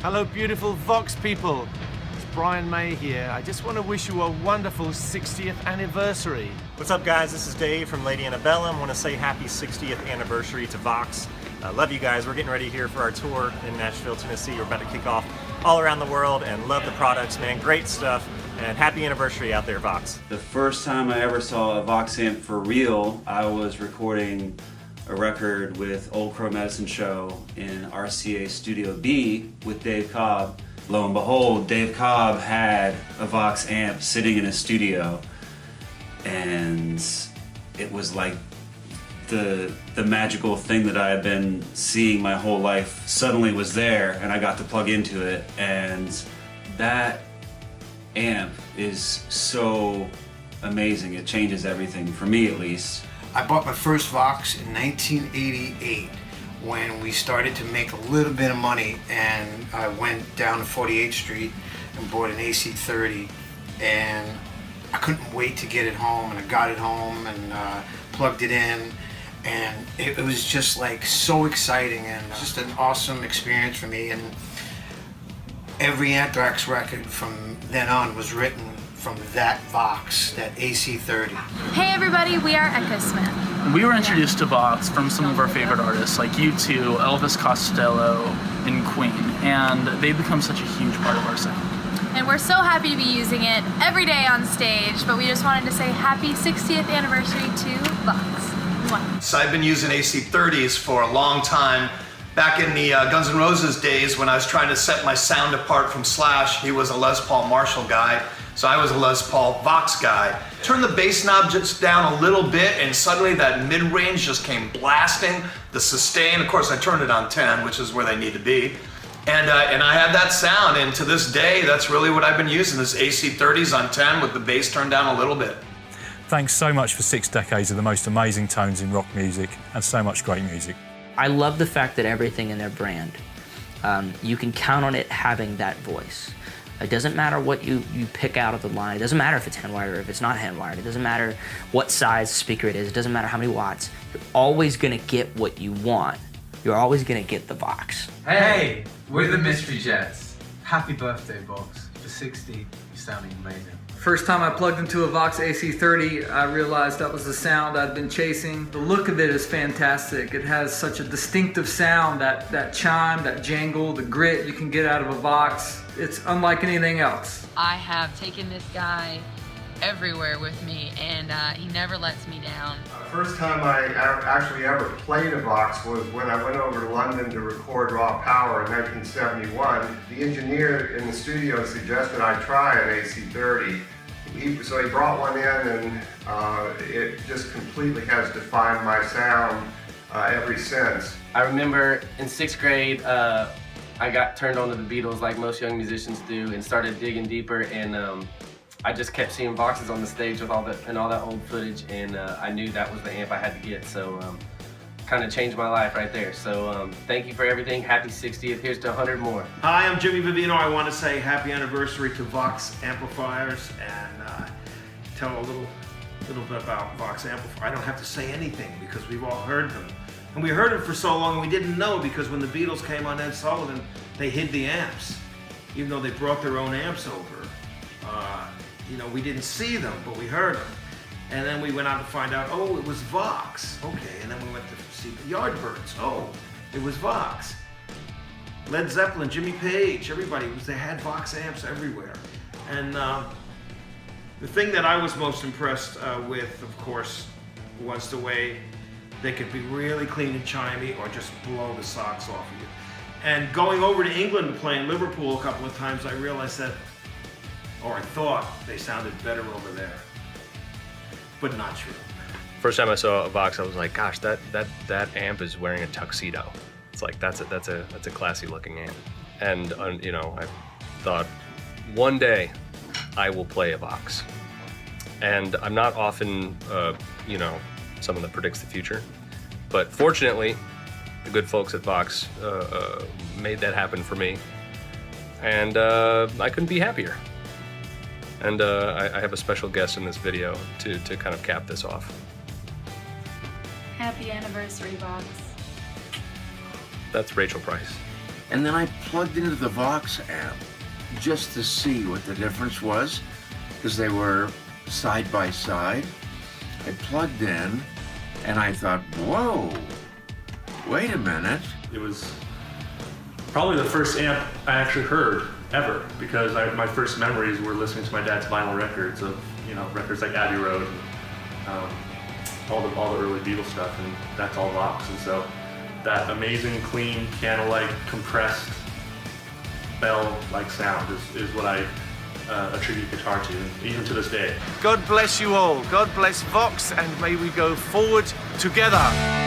Hello, beautiful Vox people. It's Brian May here. I just want to wish you a wonderful 60th anniversary. What's up, guys? This is Dave from Lady Annabellum. I want to say happy 60th anniversary to Vox. Love you guys. We're getting ready here for our tour in Nashville, Tennessee. We're about to kick off all around the world and love the products, man. Great stuff. And happy anniversary out there, Vox. The first time I ever saw a Vox amp for real, I was recording a record with Old Crow Medicine Show in RCA Studio B with Dave Cobb. Lo and behold, Dave Cobb had a Vox amp sitting in his studio, and it was like the magical thing that I had been seeing my whole life suddenly was there, and I got to plug into it, and that amp is so amazing. It changes everything, for me at least. I bought my first Vox in 1988 when we started to make a little bit of money, and I went down to 48th Street and bought an AC30, and I couldn't wait to get it home, and I got it home and plugged it in, and it was just like so exciting and just an awesome experience for me. And every Anthrax record from then on was written from that Vox, that AC30. Hey everybody, we are Echo Smith. We were introduced to Vox from some of our favorite artists like U2, Elvis Costello, and Queen, and they've become such a huge part of our sound. And we're so happy to be using it every day on stage, but we just wanted to say happy 60th anniversary to Vox. Mwah. So I've been using AC30s for a long time. Back in the Guns N' Roses days when I was trying to set my sound apart from Slash, he was a Les Paul Marshall guy, so I was a Les Paul Vox guy. Turn the bass knob just down a little bit and suddenly that mid-range just came blasting. The sustain, of course I turned it on 10, which is where they need to be. And I had that sound, and to this day, that's really what I've been using, this AC30s on 10 with the bass turned down a little bit. Thanks so much for 6 decades of the most amazing tones in rock music and so much great music. I love the fact that everything in their brand, you can count on it having that voice. It doesn't matter what you pick out of the line. It doesn't matter if it's hand-wired or if it's not hand-wired. It doesn't matter what size speaker it is. It doesn't matter how many watts. You're always gonna get what you want. You're always gonna get the Vox. Hey, we're the Mystery Jets. Happy birthday, Vox. For 60, you're sounding amazing. First time I plugged into a Vox AC30, I realized that was the sound I'd been chasing. The look of it is fantastic. It has such a distinctive sound, that chime, that jangle, the grit you can get out of a Vox. It's unlike anything else. I have taken this guy everywhere with me, and he never lets me down. The first time I actually ever played a Vox was when I went over to London to record Raw Power in 1971. The engineer in the studio suggested I try an AC30. So he brought one in, and it just completely has defined my sound ever since. I remember in 6th grade, I got turned on to the Beatles like most young musicians do and started digging deeper, and I just kept seeing Voxes on the stage with all that old footage, and I knew that was the amp I had to get, so kind of changed my life right there. So thank you for everything. Happy 60th. Here's to 100 more. Hi, I'm Jimmy Vivino. I want to say happy anniversary to Vox amplifiers and tell a little bit about Vox amplifiers. I don't have to say anything because we've all heard them. And we heard it for so long and we didn't know, because when the Beatles came on Ed Sullivan, they hid the amps. Even though they brought their own amps over. You know, we didn't see them, but we heard them. And then we went out to find out, oh, it was Vox. Okay, and then we went to see the Yardbirds. Oh, it was Vox. Led Zeppelin, Jimmy Page, everybody, they had Vox amps everywhere. And the thing that I was most impressed with, of course, was the way they could be really clean and chimey or just blow the socks off of you. And going over to England and playing Liverpool a couple of times, I realized that, or I thought, they sounded better over there. But not true. First time I saw a Vox, I was like, gosh, that amp is wearing a tuxedo. It's like, that's a classy looking amp. And you know, I thought, one day I will play a Vox. And I'm not often, you know, someone that predicts the future. But fortunately, the good folks at Vox made that happen for me. And I couldn't be happier. And I have a special guest in this video to kind of cap this off. Happy anniversary, Vox. That's Rachel Price. And then I plugged into the VOX amp just to see what the difference was, because they were side by side. I plugged in and I thought, whoa, wait a minute. It was probably the first amp I actually heard ever, because my first memories were listening to my dad's vinyl records of, records like Abbey Road, and, all the early Beatles stuff, and that's all VOX. And so that amazing, clean, piano-like, compressed, bell-like sound is what I attribute guitar to, even to this day. God bless you all. God bless VOX, and may we go forward together.